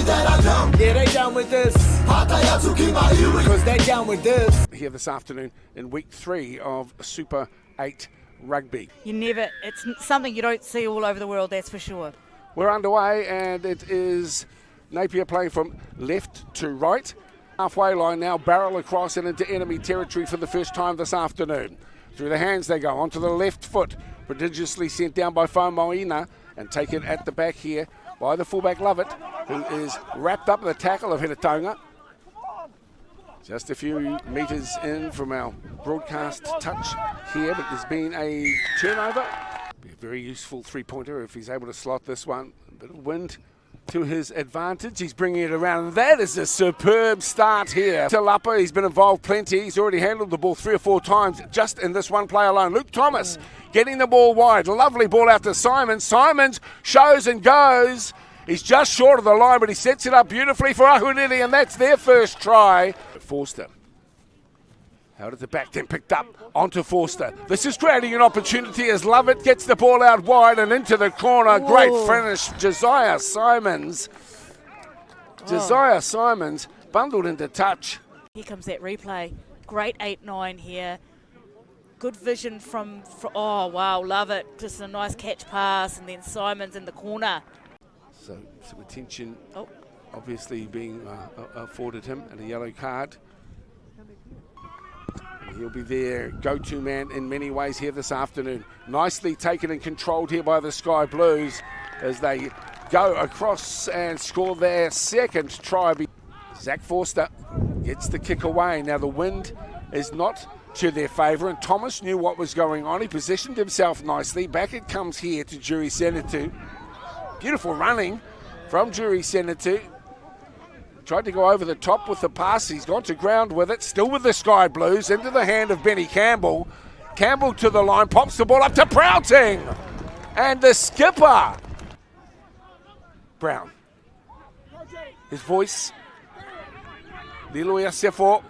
Yeah, they down with this. Because they down with this. Here this afternoon in week 3 of Super 8 Rugby. It's something you don't see all over the world, that's for sure. We're underway and it is Napier playing from left to right. Halfway line now, barrel across and into enemy territory for the first time this afternoon. Through the hands they go, onto the left foot. Prodigiously sent down by Moina and taken at the back here by the fullback Lovett, who is wrapped up in the tackle of Heretaunga. Just a few metres in from our broadcast touch here, but there's been a turnover. Be a very useful three-pointer if he's able to slot this one. A bit of wind to his advantage. He's bringing it around, and that is a superb start here. Talapa, he's been involved plenty. He's already handled the ball 3 or 4 times just in this one play alone. Luke Thomas getting the ball wide. Lovely ball out to Simons. Simons shows and goes. He's just short of the line, but he sets it up beautifully for Ahuriri, and that's their first try. Forster out at the back, then picked up onto Forster. This is creating an opportunity as Lovett gets the ball out wide and into the corner. Whoa. Great finish, Josiah Simons. Josiah Simons bundled into touch. Here comes that replay. Great 8-9 here. Good vision from oh wow, Lovett. Just a nice catch pass, and then Simons in the corner. So some attention obviously being afforded him, and a yellow card. And he'll be their go-to man in many ways here this afternoon. Nicely taken and controlled here by the Sky Blues as they go across and score their second try. Zach Forster gets the kick away. Now the wind is not to their favour, and Thomas knew what was going on. He positioned himself nicely. Back it comes here to Juri Senatu. Beautiful running from Juri Senatu. Tried to go over the top with the pass. He's gone to ground with it. Still with the Sky Blues. Into the hand of Benny Campbell. Campbell to the line. Pops the ball up to Prouting. And the skipper. Brown. His voice. Liluia Sefo.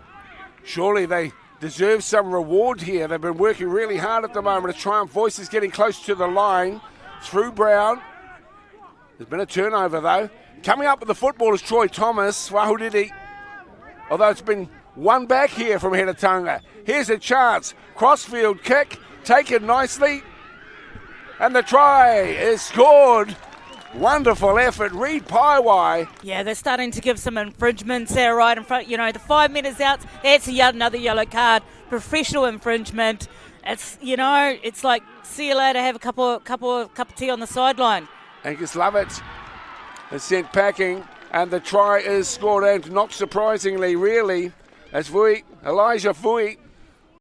Surely they deserve some reward here. They've been working really hard at the moment. A Triumph Voice is getting close to the line. Through Brown. There's been a turnover though. Coming up with the football is Troy Thomas. Wahuriri. Although it's been one back here from Heretaunga. Here's a chance. Crossfield kick. Taken nicely. And the try is scored. Wonderful effort. Reed Paiwai. Yeah, they're starting to give some infringements there right in front. You know, the 5 metres out. That's another yellow card. Professional infringement. It's, you know, it's like, see you later, have a cup of tea on the sideline. Angus Lovett is sent packing, and the try is scored, and not surprisingly, really, as Elijah Fui.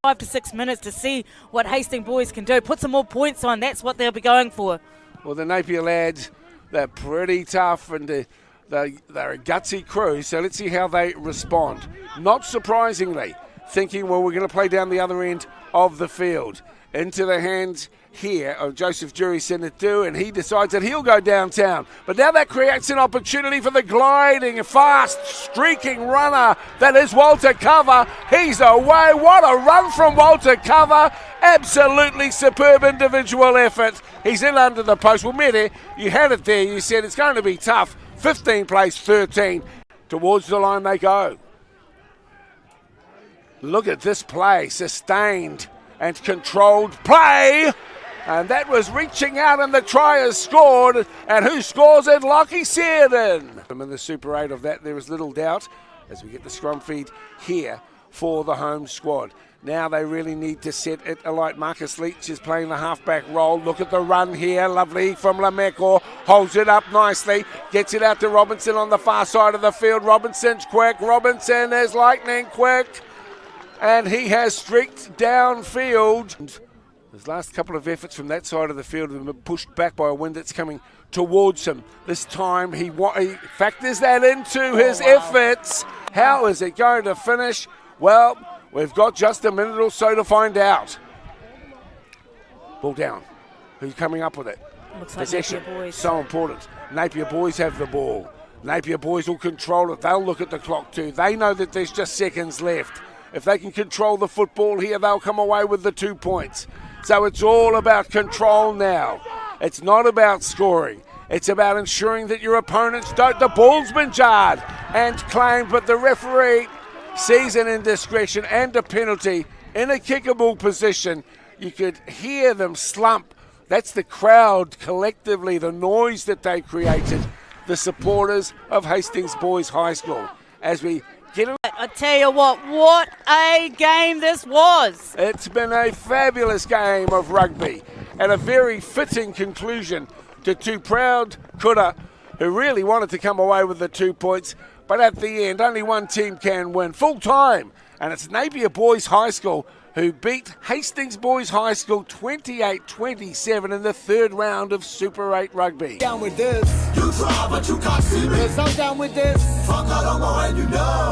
5 to 6 minutes to see what Hastings boys can do. Put some more points on. That's what they'll be going for. Well, the Napier lads, they're pretty tough, and they're a gutsy crew, so let's see how they respond. Not surprisingly, thinking, well, we're going to play down the other end of the field. Into the hands here of Joseph Juri Senatu, and he decides that he'll go downtown. But now that creates an opportunity for the gliding, fast, streaking runner that is Walter Cover. He's away. What a run from Walter Cover. Absolutely superb individual effort. He's in under the post. Well, Mede, you had it there. You said it's going to be tough. 15 plays 13. Towards the line they go. Look at this play. Sustained and controlled play, and that was reaching out, and the try is scored, and who scores it? Lockie Searden. In the Super 8 of that, there is little doubt as we get the scrum feed here for the home squad. Now they really need to set it alight. Marcus Leach is playing the halfback role. Look at the run here, lovely from Lameko, holds it up nicely, gets it out to Robinson on the far side of the field. Robinson's quick, Robinson is lightning quick, and he has streaked downfield. His last couple of efforts from that side of the field have been pushed back by a wind that's coming towards him. This time he factors that into his efforts. How is it going to finish? Well, we've got just a minute or so to find out. Ball down. Who's coming up with it? Looks like Possession. Napier boys. So important. Napier boys have the ball. Napier boys will control it. They'll look at the clock too. They know that there's just seconds left. If they can control the football here, they'll come away with the 2 points. So it's all about control now. It's not about scoring. It's about ensuring that your opponents don't. The ball's been jarred and claimed, but the referee sees an indiscretion and a penalty in a kickable position. You could hear them slump. That's the crowd collectively, the noise that they created, the supporters of Hastings Boys High School. As we get it. I tell you what a game this was. It's been a fabulous game of rugby and a very fitting conclusion to two proud kura who really wanted to come away with the 2 points, but at the end only one team can win full time, and it's Napier Boys High School who beat Hastings Boys High School 28-27 in the third round of Super 8 rugby. Down with this. You try, but you can't see me. 'Cause I'm down with this. Fuck, I don't know, and you know.